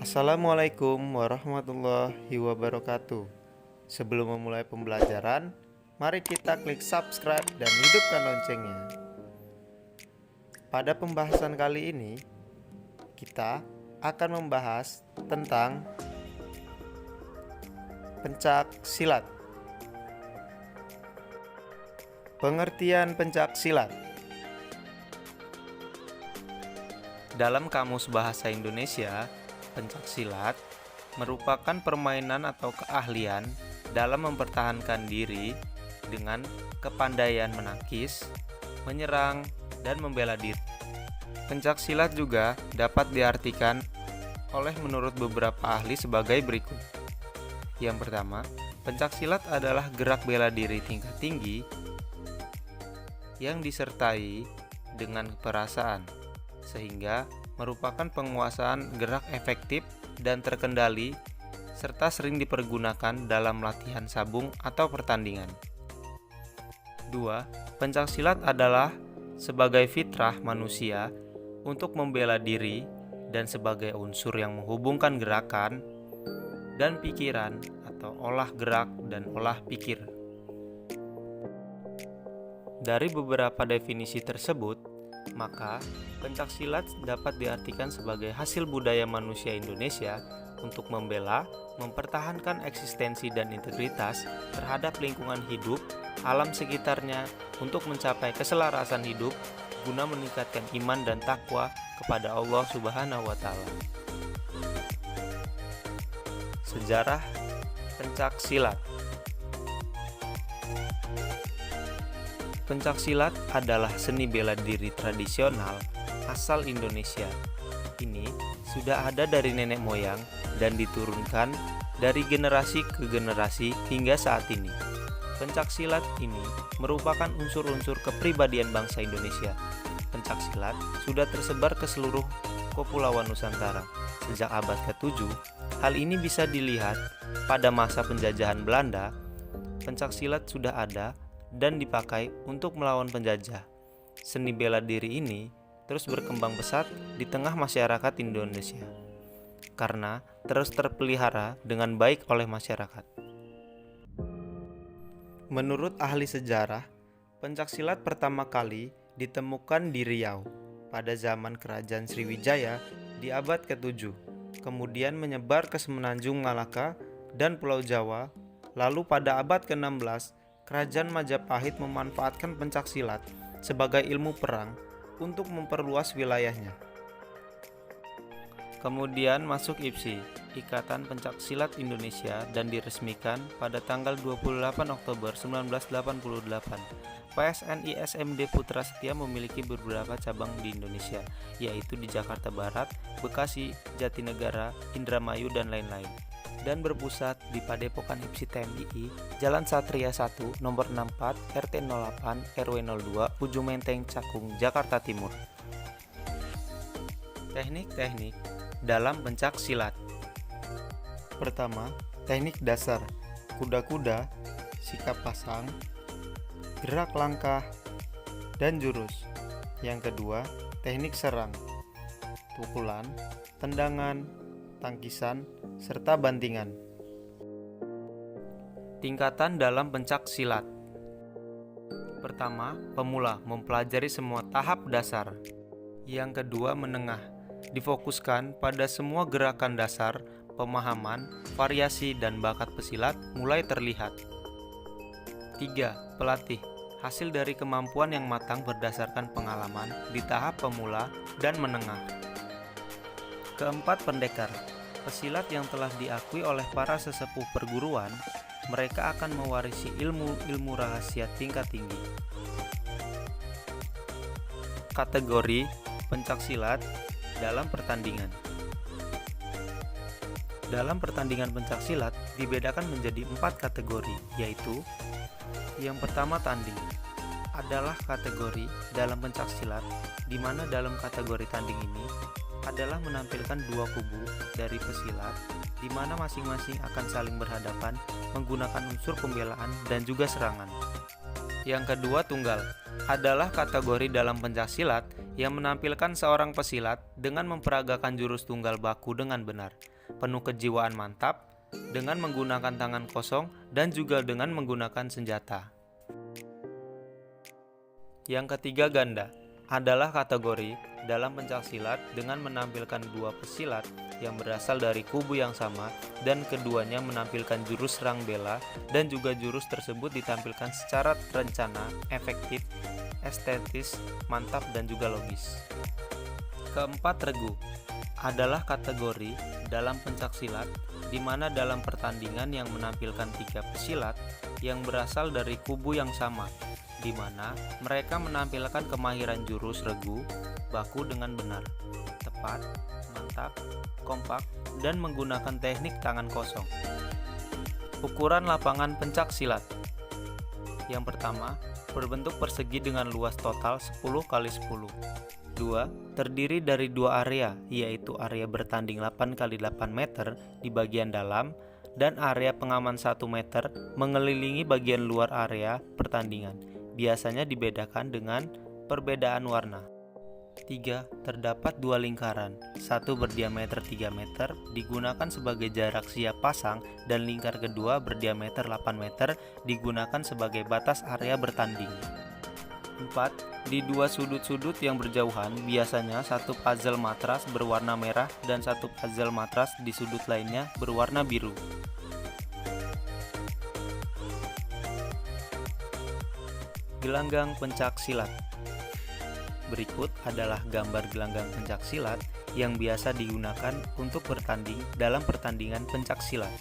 Assalamualaikum warahmatullahi wabarakatuh. Sebelum memulai pembelajaran, mari kita klik subscribe dan hidupkan loncengnya. Pada pembahasan kali ini, kita akan membahas tentang pencak silat. Pengertian pencak silat. Dalam Kamus Bahasa Indonesia, pencak silat merupakan permainan atau keahlian dalam mempertahankan diri dengan kepandaian menangkis, menyerang, dan membela diri. Pencak silat juga dapat diartikan oleh menurut beberapa ahli sebagai berikut. Yang pertama, pencak silat adalah gerak bela diri tingkat tinggi yang disertai dengan perasaan, sehingga merupakan penguasaan gerak efektif dan terkendali serta sering dipergunakan dalam latihan sabung atau pertandingan. 2. Pencak silat adalah sebagai fitrah manusia untuk membela diri dan sebagai unsur yang menghubungkan gerakan dan pikiran atau olah gerak dan olah pikir. Dari beberapa definisi tersebut, maka pencak silat dapat diartikan sebagai hasil budaya manusia Indonesia untuk membela, mempertahankan eksistensi dan integritas terhadap lingkungan hidup, alam sekitarnya untuk mencapai keselarasan hidup guna meningkatkan iman dan takwa kepada Allah Subhanahu wa Ta'ala. Sejarah pencak silat. Pencak silat adalah seni bela diri tradisional asal Indonesia. Ini sudah ada dari nenek moyang dan diturunkan dari generasi ke generasi hingga saat ini. Pencak silat ini merupakan unsur-unsur kepribadian bangsa Indonesia. Pencak silat sudah tersebar ke seluruh kepulauan Nusantara sejak abad ke-7. Hal ini bisa dilihat pada masa penjajahan Belanda. Pencak silat sudah ada dan dipakai untuk melawan penjajah. Seni bela diri ini terus berkembang pesat di tengah masyarakat Indonesia karena terus terpelihara dengan baik oleh masyarakat. Menurut ahli sejarah, pencak silat pertama kali ditemukan di Riau pada zaman Kerajaan Sriwijaya di abad ke-7, kemudian menyebar ke Semenanjung Malaka dan Pulau Jawa. Lalu pada abad ke-16, Kerajaan Majapahit memanfaatkan pencak silat sebagai ilmu perang untuk memperluas wilayahnya. Kemudian masuk IPSI, Ikatan Pencak Silat Indonesia, dan diresmikan pada tanggal 28 Oktober 1988. PSNI SMD Putra Setia memiliki beberapa cabang di Indonesia, yaitu di Jakarta Barat, Bekasi, Jatinegara, Indramayu, dan lain-lain, dan berpusat di Padepokan IPSI TMII, Jalan Satria 1, nomor 64, RT 08, RW 02, Ujung Menteng, Cakung, Jakarta Timur. Teknik-teknik dalam pencak silat. Pertama, teknik dasar, kuda-kuda, sikap pasang, gerak langkah, dan jurus. Yang kedua, teknik serang, pukulan, tendangan, tangkisan, serta bantingan. Tingkatan dalam pencak silat. Pertama, pemula mempelajari semua tahap dasar. Yang kedua, menengah, difokuskan pada semua gerakan dasar, pemahaman, variasi, dan bakat pesilat mulai terlihat. 3. Pelatih, hasil dari kemampuan yang matang berdasarkan pengalaman di tahap pemula dan menengah. Keempat, pendekar, pesilat yang telah diakui oleh para sesepuh perguruan. Mereka akan mewarisi ilmu-ilmu rahasia tingkat tinggi. Kategori pencak silat dalam pertandingan. Dalam pertandingan pencak silat dibedakan menjadi 4 kategori, yaitu yang pertama, tanding adalah kategori dalam pencak silat, di mana dalam kategori tanding ini adalah menampilkan dua kubu dari pesilat, di mana masing-masing akan saling berhadapan menggunakan unsur pembelaan dan juga serangan. Yang kedua, tunggal adalah kategori dalam pencaksilat yang menampilkan seorang pesilat dengan memperagakan jurus tunggal baku dengan benar, penuh kejiwaan mantap, dengan menggunakan tangan kosong dan juga dengan menggunakan senjata. Yang ketiga, ganda adalah kategori dalam pencaksilat dengan menampilkan dua pesilat yang berasal dari kubu yang sama dan keduanya menampilkan jurus serang bela dan juga jurus tersebut ditampilkan secara terencana, efektif, estetis, mantap dan juga logis. Keempat, regu adalah kategori dalam pencaksilat di mana dalam pertandingan yang menampilkan tiga pesilat yang berasal dari kubu yang sama, di mana mereka menampilkan kemahiran jurus regu baku dengan benar, tepat, mantap, kompak, dan menggunakan teknik tangan kosong. Ukuran lapangan pencaksilat. Yang pertama, berbentuk persegi dengan luas total 10 x 10. 2. Terdiri dari dua area, yaitu area bertanding 8 x 8 meter di bagian dalam dan area pengaman 1 meter mengelilingi bagian luar area pertandingan. Biasanya dibedakan dengan perbedaan warna. 3. Terdapat dua lingkaran, satu berdiameter 3 meter digunakan sebagai jarak siap pasang dan lingkar kedua berdiameter 8 meter digunakan sebagai batas area bertanding. 4. Di dua sudut-sudut yang berjauhan biasanya satu puzzle matras berwarna merah dan satu puzzle matras di sudut lainnya berwarna biru. Gelanggang pencaksilat. Berikut adalah gambar gelanggang pencaksilat yang biasa digunakan untuk bertanding dalam pertandingan pencaksilat.